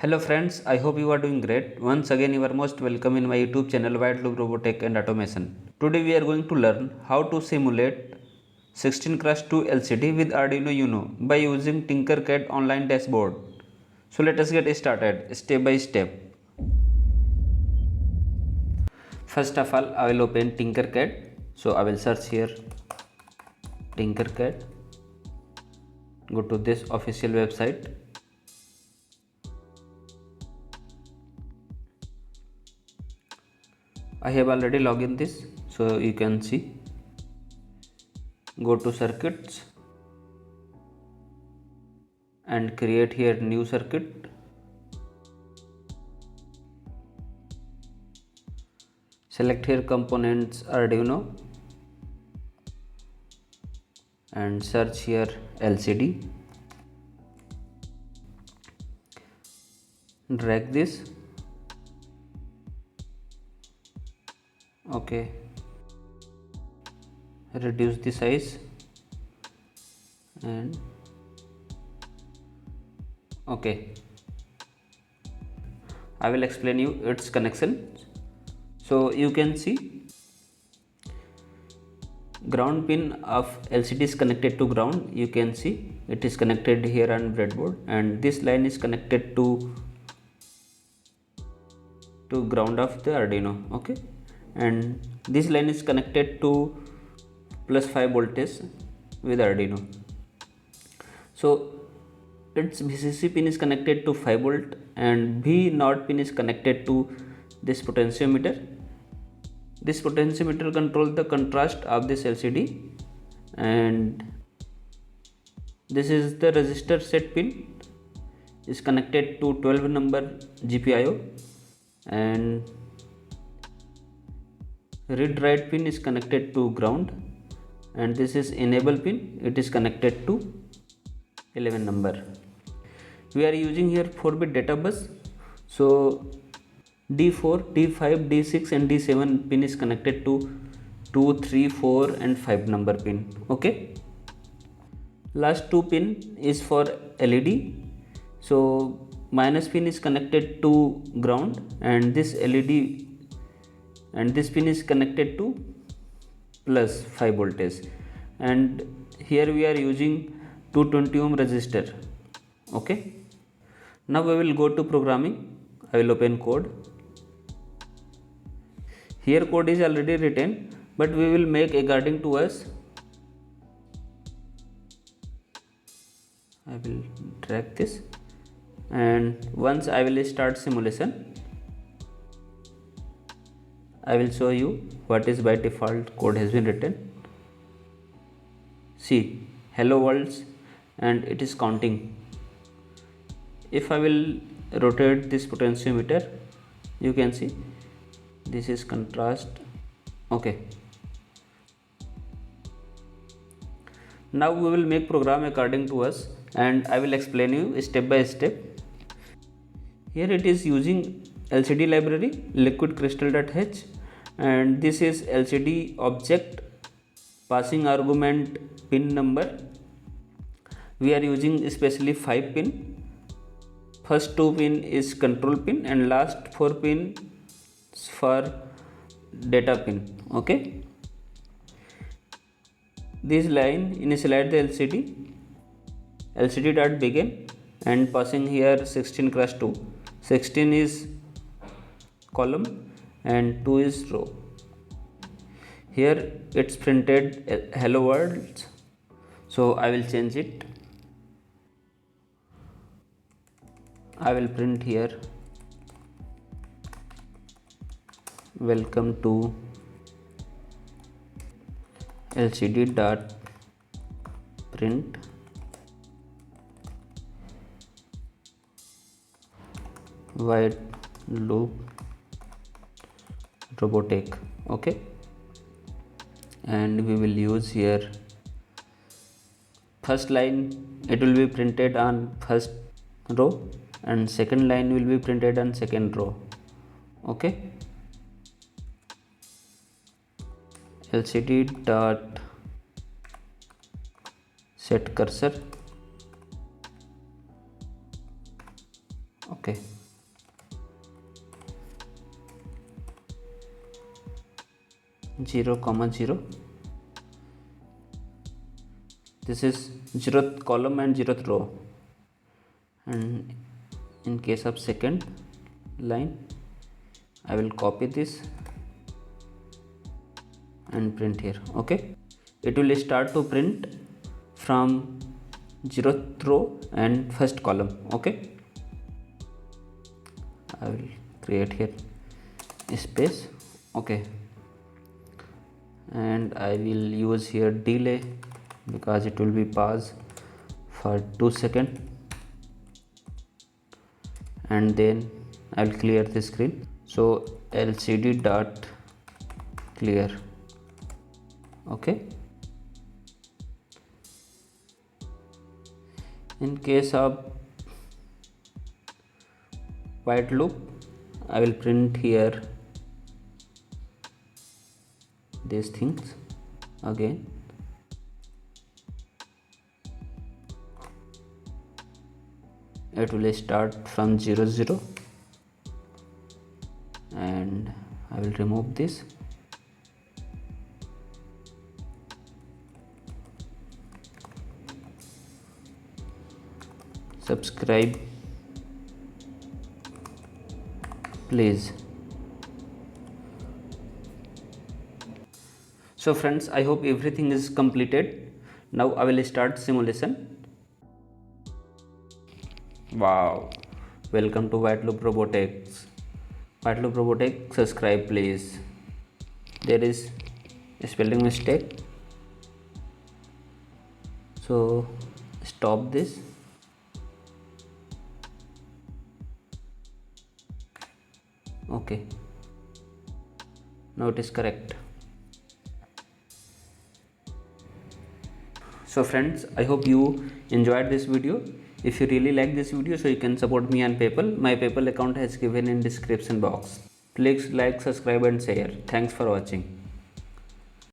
Hello friends, I hope you are doing great. Once again you are most welcome in my YouTube channel Wide Loop Robotech and Automation. Today we are going to learn how to simulate 16x2 LCD with Arduino Uno by using Tinkercad online dashboard. So let us get started step by step. First of all, I will open Tinkercad. So I will search here Tinkercad. Go to this official website. I have already logged in this, so you can see. Go to circuits and create here new circuit. Select here components Arduino and search here LCD. Drag this. Okay, reduce the size and okay, I will explain you its connection. So you can see ground pin of LCD is connected to ground. You can see it is connected here on breadboard, and this line is connected to ground of the Arduino. Okay, and this line is connected to plus 5 voltage with Arduino. So its VCC pin is connected to 5 volt and V0 pin is connected to this potentiometer. This potentiometer controls the contrast of this LCD, and this is the resistor set pin is connected to 12 number GPIO, and read write pin is connected to ground, and this is enable pin, it is connected to 11 number. We are using here 4-bit data bus. So D4, D5, D6 and D7 pin is connected to 2, 3, 4 and 5 number pin. Okay, last 2 pin is for LED. So minus pin is connected to ground, and this LED and this pin is connected to plus 5 voltage, and here we are using 220 ohm resistor. Okay, now we will go to programming. I will open code. Here code is already written, but we will make according to us. I will drag this, and once I will start simulation, I will show you what is by default code has been written. See, hello worlds, and it is counting. If I will rotate this potentiometer, you can see this is contrast. Okay, now we will make program according to us, and I will explain you step by step. Here it is using LCD library liquidcrystal.h, and this is LCD object passing argument pin number. We are using especially 5 pin. First 2 pin is control pin and last 4 pin for data pin. Okay, this line initialize the LCD dot begin and passing here 16x2. 16 is column and 2 is row. Here it's printed hello world, so I will change it. I will print here welcome to LCD dot print wide loop Robotech. Okay, and we will use here first line, it will be printed on first row, and second line will be printed on second row. Okay, LCD dot set cursor Okay, zero comma zero. This is 0th column and 0th row, and in case of second line I will copy this and print here. Okay, it will start to print from 0th row and first column. Okay, I will create here space. Okay, and I will use here delay because it will be pause for 2 seconds, and then I'll clear the screen. So LCD dot clear. Okay, in case of white loop I will print here these things again. It will start from 0 0, and I will remove this. Subscribe please. So friends, I hope everything is completed. Now I will start simulation. Wow, welcome to White Loop Robotics. White Loop Robotics, subscribe please. There is a spelling mistake, so stop this. Okay, now it is correct. So friends, I hope you enjoyed this video. If you really like this video, so you can support me on PayPal. My PayPal account has given in description box. Please like, subscribe and share. Thanks for watching.